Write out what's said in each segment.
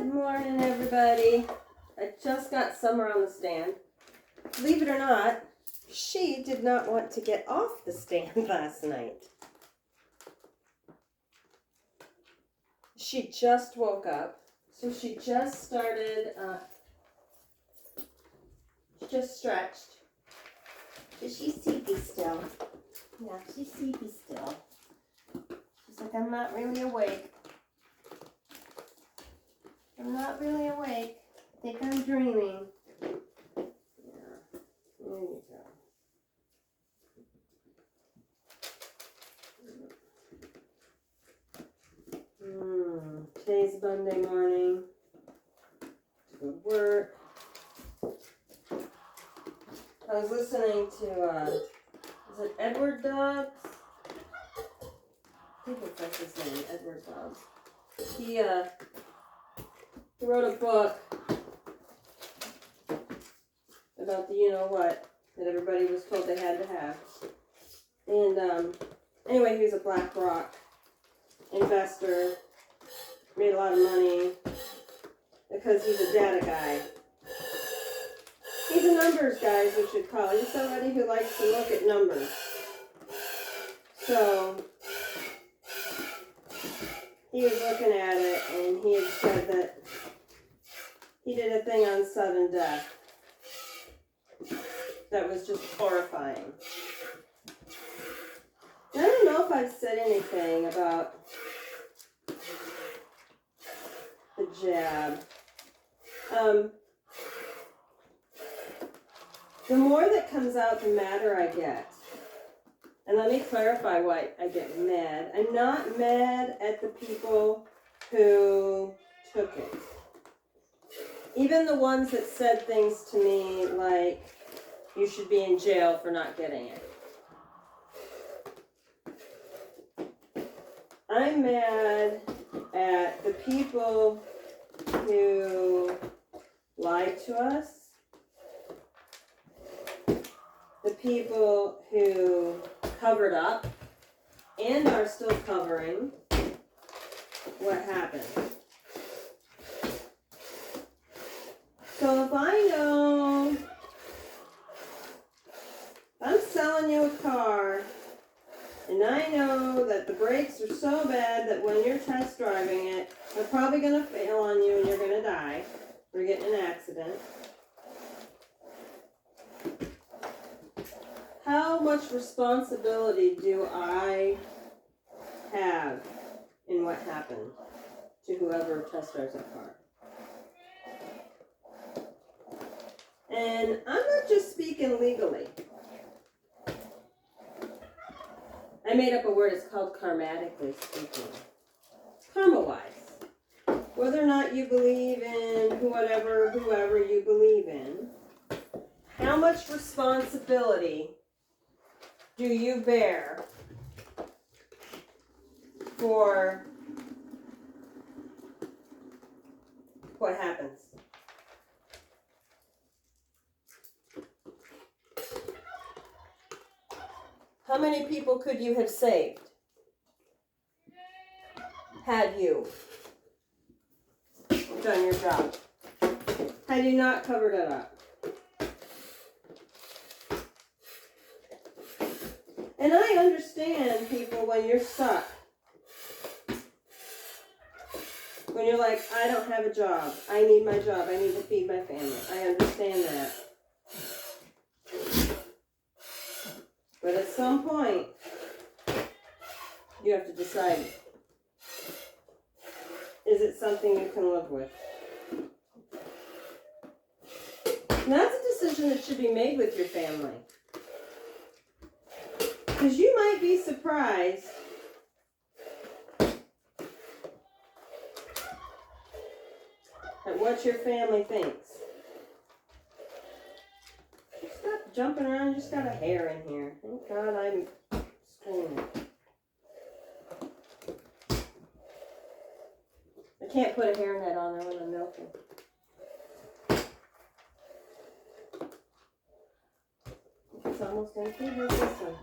Good morning, everybody. I just got Summer on the stand. Believe it or not, she did not want to get off the stand last night. She just woke up, so she just started, just stretched. She's sleepy still. Yeah, she's sleepy still. She's like, I'm not really awake. I'm not really awake. I think I'm dreaming. Yeah, there you go. Today's Monday morning. To go to work. I was listening to, is it Edward Dobbs? I think that's his name, Edward Dobbs. He wrote a book about the you-know-what that everybody was told they had to have. And, anyway, he was a BlackRock investor, made a lot of money because he's a data guy. He's a numbers guy, is what you'd call it. He's somebody who likes to look at numbers. So, he was looking at it, and he had said that he did a thing on sudden death that was just horrifying. I don't know if I've said anything about the jab. The more that comes out, the madder I get. And let me clarify why I get mad. I'm not mad at the people who took it. Even the ones that said things to me like, you should be in jail for not getting it. I'm mad at the people who lied to us, the people who covered up and are still covering what happened. So if I know I'm selling you a car and I know that the brakes are so bad that when you're test driving it, they're probably going to fail on you and you're going to die or get in an accident. How much responsibility do I have in what happened to whoever test drives that car? And I'm not just speaking legally. I made up a word, it's called karmatically speaking. Karma-wise. Whether or not you believe in whoever you believe in, how much responsibility do you bear for what happens? How many people could you have saved had you done your job? Had you not covered it up? And I understand people when you're stuck. When you're like, I don't have a job. I need my job. I need to feed my family. I understand that. But at some point, you have to decide, is it something you can live with? And that's a decision that should be made with your family. Because you might be surprised at what your family thinks. Stop jumping around, you just got a hair in here. Thank God I'm screaming. I can't put a hairnet on there when I'm milking. It's almost empty. Here's this one.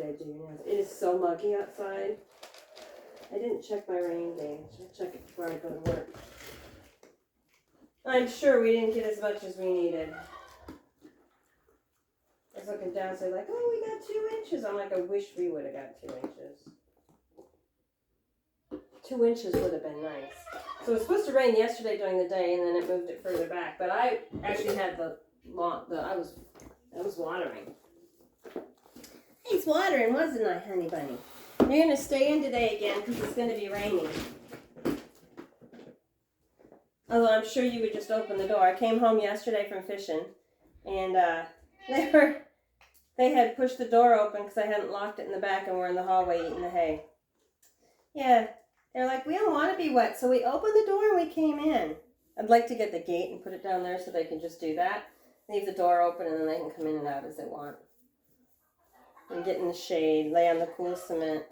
today to do your nails. It is so muggy outside. I didn't check my rain gauge. I'll check it before I go to work. I'm sure we didn't get as much as we needed. I was looking down, so like, oh, we got 2 inches. I'm like, I wish we would have got 2 inches. 2 inches would have been nice. So it was supposed to rain yesterday during the day, and then it moved it further back. But I actually had I was watering. I was watering, wasn't I, honey bunny? You're gonna stay in today again because it's gonna be raining. Although I'm sure you would just open the door. I came home yesterday from fishing, and they had pushed the door open because I hadn't locked it in the back, and we're in the hallway eating the hay. Yeah, they're like, we don't want to be wet, so we opened the door and we came in. I'd like to get the gate and put it down there so they can just do that. Leave the door open and then they can come in and out as they want. And get in the shade, lay on the cool cement.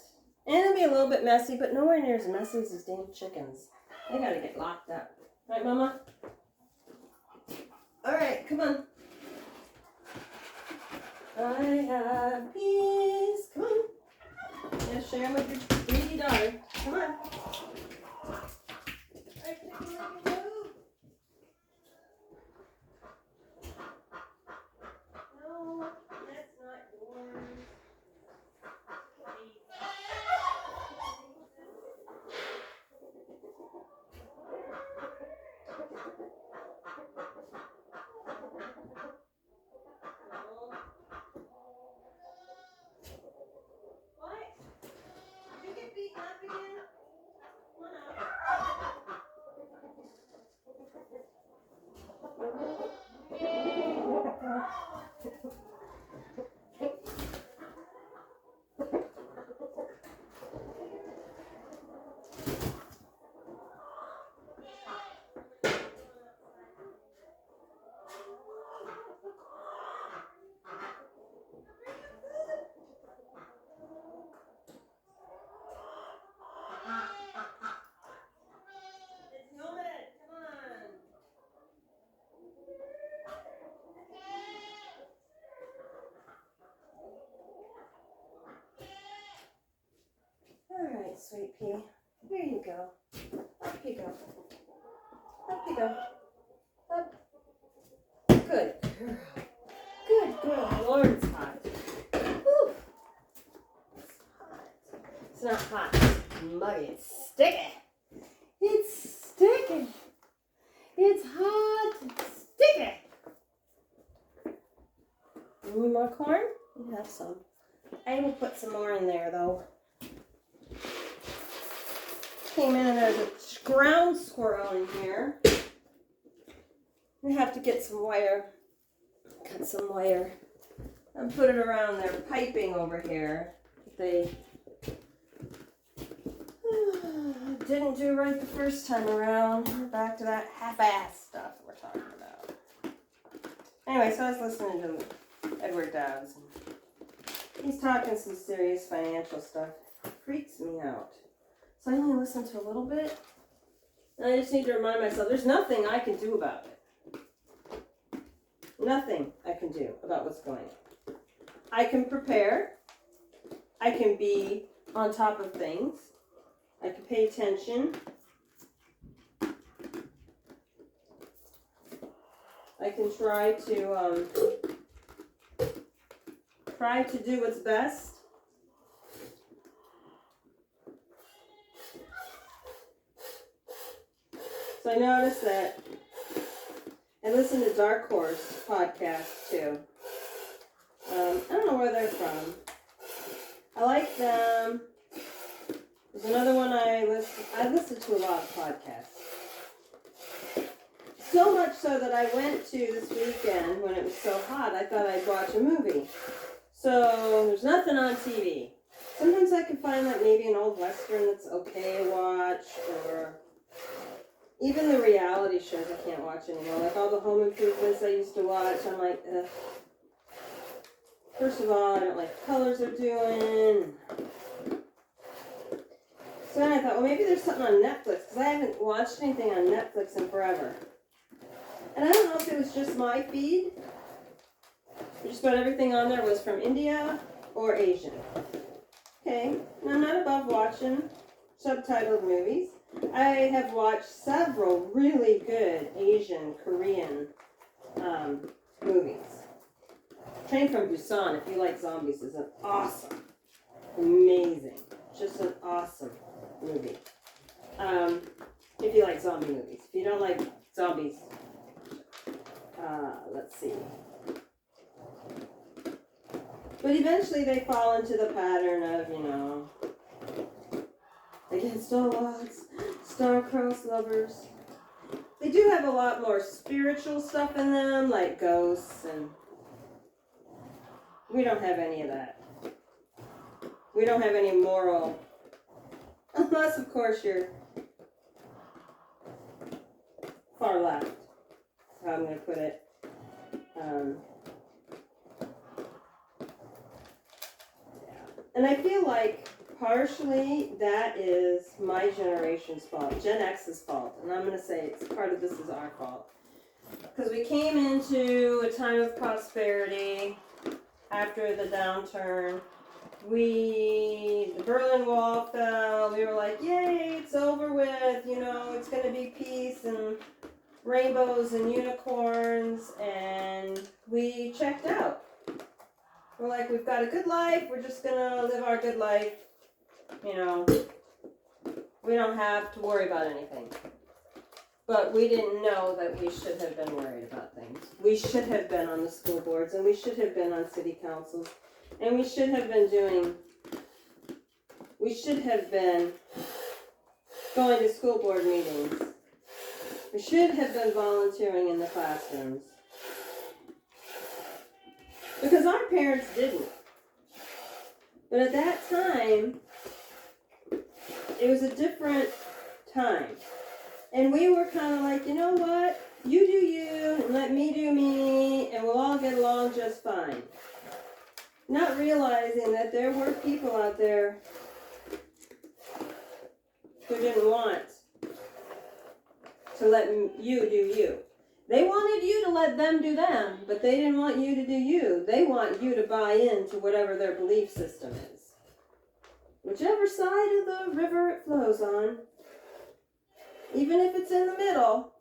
And it'll be a little bit messy, but nowhere near as messy as these damn chickens. They gotta get locked up. Right, Mama? Alright, come on. I have peas. Come on. Yeah, share them with your greedy daughter. Come on. No, that's not yours. Alright, sweet pea. Here you go. Up you go. Up you go. Up. Good girl. Good girl. Lord, it's hot. Whew. It's hot. It's not hot. It's muggy. It's sticky. It's sticky. It's hot. It's sticky. Need more corn? You have some. I will put some more in there, though. Came in and there's a ground squirrel in here. We have to get some wire, cut some wire, and put it around their piping over here. They didn't do right the first time around. We're back to that half-ass stuff we're talking about. Anyway, so I was listening to Edward Dowds. He's talking some serious financial stuff. It freaks me out. So I only listen to a little bit, and I just need to remind myself there's nothing I can do about it. Nothing I can do about what's going on. I can prepare. I can be on top of things. I can pay attention. I can try to do what's best. So I noticed that I listen to Dark Horse podcast too. I don't know where they're from. I like them. There's another one I listen to a lot of podcasts. So much so that I went to this weekend when it was so hot, I thought I'd watch a movie. So there's nothing on TV. Sometimes I can find like maybe an old Western that's okay to watch, or even the reality shows I can't watch anymore. Like all the home improvements I used to watch, I'm like, ugh. First of all, I don't like the colors they're doing. So then I thought, well, maybe there's something on Netflix, because I haven't watched anything on Netflix in forever. And I don't know if it was just my feed. Just about everything on there was from India, or Asian. Okay, now I'm not above watching subtitled movies. I have watched several really good Asian, Korean movies. Train from Busan, if you like zombies, is an awesome, amazing, just an awesome movie. If you like zombie movies. If you don't like zombies, let's see. But eventually they fall into the pattern of, you know, against all odds, star-crossed lovers. They do have a lot more spiritual stuff in them, like ghosts, and we don't have any of that. We don't have any moral, unless, of course, you're far left, is how I'm going to put it. And I feel like partially that is my generation's fault, Gen X's fault. And I'm going to say it's part of this is our fault. Because we came into a time of prosperity after the downturn. The Berlin Wall fell. We were like, yay, it's over with. You know, it's going to be peace and rainbows and unicorns. And we checked out. We're like, we've got a good life. We're just going to live our good life. You know, we don't have to worry about anything. But we didn't know that we should have been worried about things. We should have been on the school boards, and we should have been on city councils, and we should have been going to school board meetings. We should have been volunteering in the classrooms. Because our parents didn't. But at that time, it was a different time. And we were kind of like, you know what? You do you, and let me do me, and we'll all get along just fine. Not realizing that there were people out there who didn't want to let you do you. They wanted you to let them do them, but they didn't want you to do you. They want you to buy into whatever their belief system is. Whichever side of the river it flows on, even if it's in the middle,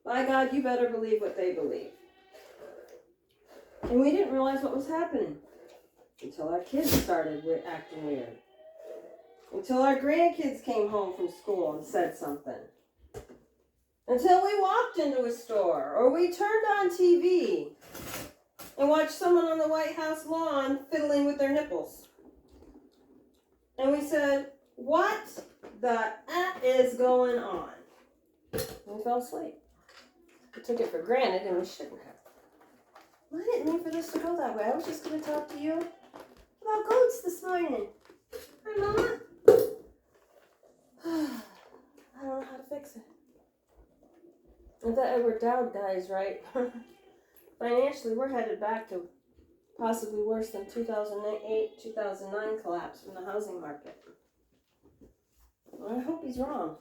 by God, you better believe what they believe. And we didn't realize what was happening until our kids started acting weird. Until our grandkids came home from school and said something. Until we walked into a store or we turned on TV and watched someone on the White House lawn fiddling with their nipples. And we said, what the is going on? And we fell asleep. We took it for granted and we shouldn't have. I didn't mean for this to go that way. I was just going to talk to you about goats this morning. Hi, Mama. I don't know how to fix it. If that Edward Dowd guy is right, financially we're headed back to possibly worse than 2008, 2009 collapse from the housing market. Well, I hope he's wrong.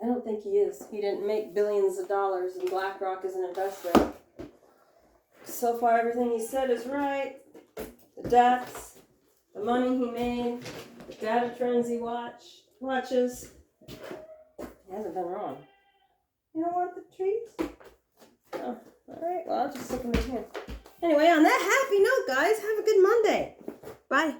I don't think he is. He didn't make billions of dollars and BlackRock is an investor. So far everything he said is right. The deaths, the money he made, the data trends he watches. He hasn't been wrong. You don't want the treats? Oh, alright. Well, I'll just stick them in here. Anyway, on that happy note, guys, have a good Monday. Bye.